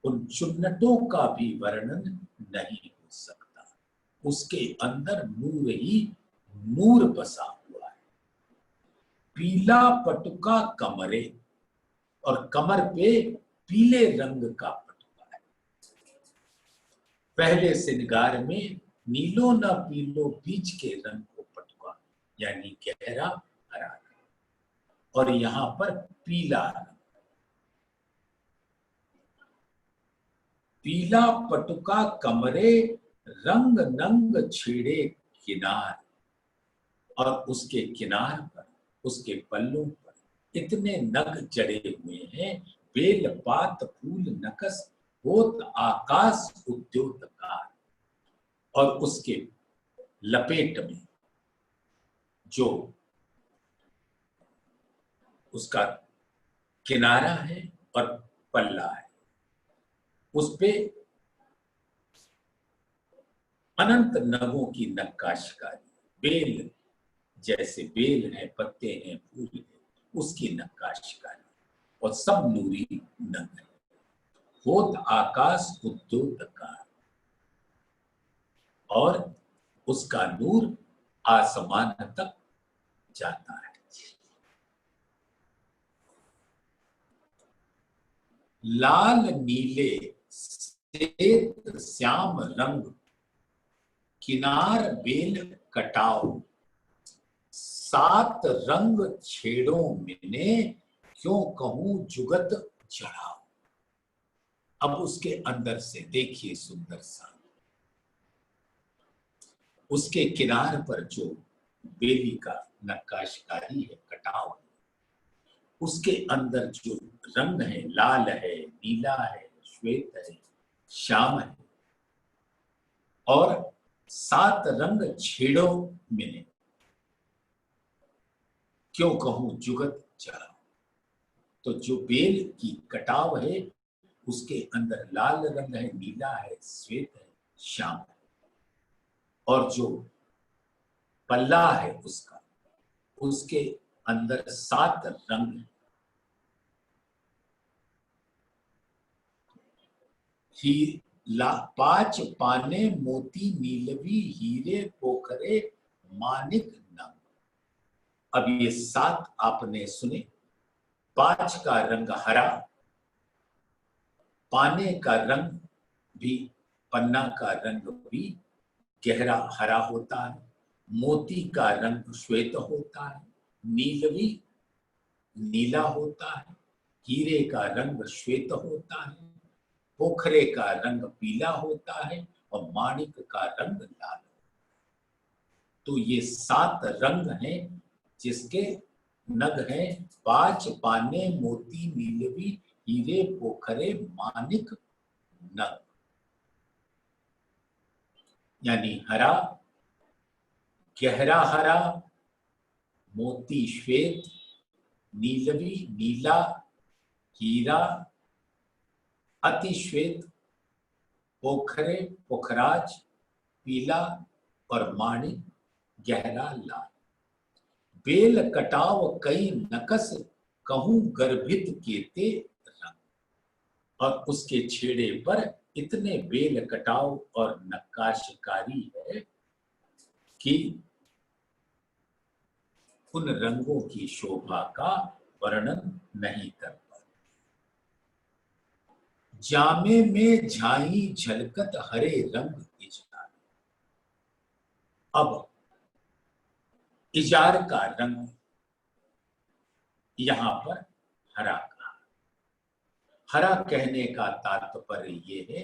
उन चुन्नटों का भी वर्णन नहीं हो सकता। उसके अंदर नूर ही नूर बसा हुआ है। पीला पटुका कमरे, और कमर पे पीले रंग का पटुका है। पहले श्रृंगार में नीलो न पीलो बीच के रंग को पटुका, यानी गहरा हरा रंग, और यहां पर पीला रंग। पीला पटुका कमरे, रंग नंग छेड़े किनार, और उसके किनार पर, उसके पल्लों पर इतने नग जड़े हुए हैं। बेल पात फूल नकस होत आकाश उद्योतकार, और उसके लपेट में जो उसका किनारा है और पल्ला है, उस पे अनंत नगों की नक्काशीकारी। बेल जैसे बेल है, पत्ते हैं, फूल है, उसकी नक्काशीकारी, और सब नूरी नग है। होत आकाश उद्योतकार, और उसका नूर आसमान तक जाता है। लाल नीले श्वेत श्याम रंग, किनार बेल कटाओ, सात रंग छेड़ों मैंने, क्यों कहूं जुगत चढ़ाओ। अब उसके अंदर से देखिए सुंदर सा, उसके किनार पर जो बेली का नक्काशकारी है, कटाव है। उसके अंदर जो रंग है, लाल है, नीला है, श्वेत है, श्याम है, और 7 रंग छेड़ो मिले, क्यों कहूं जुगत जड़ा। तो जो बेल की कटाव है उसके अंदर लाल रंग है, नीला है, श्वेत है, श्याम है, और जो पल्ला है उसका, उसके अंदर 7 रंग है। पांच पाने मोती नीलवी हीरे पोखरे मानिक नंग। अब ये 7 आपने सुने। 5 का रंग हरा, पाने का रंग भी, पन्ना का रंग भी गहरा हरा होता है, मोती का रंग श्वेत होता है, नीलवी नीला होता है, हीरे का रंग श्वेत होता है, पोखरे का रंग पीला होता है, और माणिक का रंग लाल। तो ये 7 रंग हैं जिसके नग हैं 5 पाने मोती नीलवी हीरे पोखरे मानिक नग। यानी हरा, गहरा हरा, मोती श्वेत, नीलवी नीला, हीरा अति श्वेत, पोखरे पोखराज पीला, और माणिक गहरा लाल। बेल कटाव कई नकस कहूं गर्भित केते रंग। और उसके छेड़े पर इतने बेल कटाव और नक्काशकारी है कि उन रंगों की शोभा का वर्णन नहीं कर पाते। जामे में झाई झलकत हरे रंग इजार। अब इजार का रंग यहां पर हरा का। हरा कहने का तात्पर्य ये है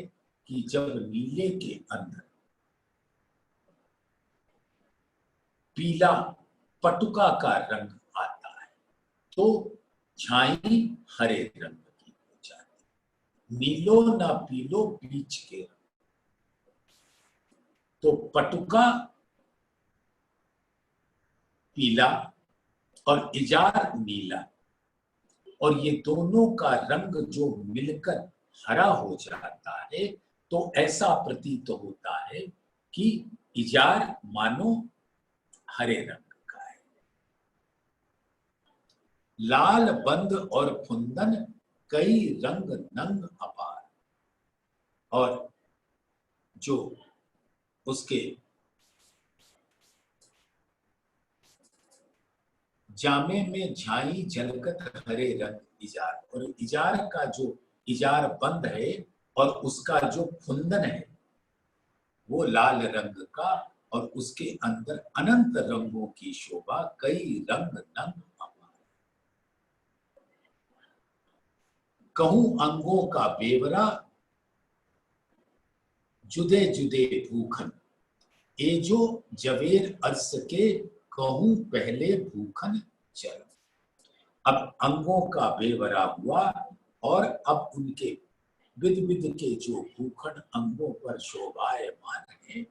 कि जब नीले के अंदर पीला पटुका का रंग आता है तो झाई हरे रंग की हो जाती। नीलो ना पीलो बीच के रंग, तो पटुका पीला और इजार नीला, और ये दोनों का रंग जो मिलकर हरा हो जाता है तो ऐसा प्रतीत होता है कि इजार मानो हरे रंग का है। लाल बंद और फुंदन कई रंग नंग अपार। और जो उसके जामे में झाई झलकत हरे रंग इजार, और इजार का जो इजार बंद है और उसका जो फुंदन है वो लाल रंग का, और उसके अंदर अनंत रंगों की शोभा कई रंग नंग अपार। कहूं अंगों का बेवरा जुदे जुदे भूखन, ए जो जवेर अर्स के कहूं पहले भूखन चल। अब अंगों का बेवरा हुआ और अब उनके विध विध के जो भूखंड अंगों पर शोभायमान है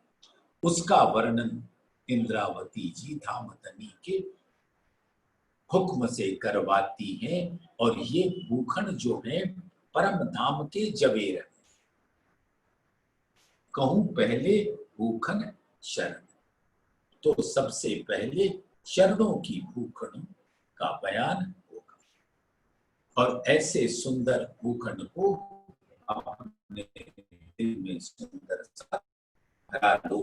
उसका वर्णन इंद्रावती जी धामधनी के हुक्म से करवाती हैं। और ये भूखंड जो है परम धाम के जवेर है। कहूं पहले भूखन शरण, तो सबसे पहले शरणों की भूखंड का बयान होगा। और ऐसे सुंदर भूखंड को अपने दिल में सुंदर सा भरा लो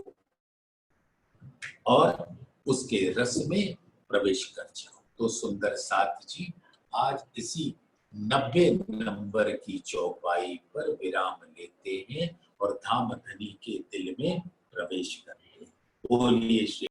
और उसके रस में प्रवेश कर जाओ। तो सुंदर साथ जी आज इसी 90 नंबर की चौपाई पर विराम लेते हैं और धामधनी के दिल में प्रवेश करते हैं। बोलिए श्री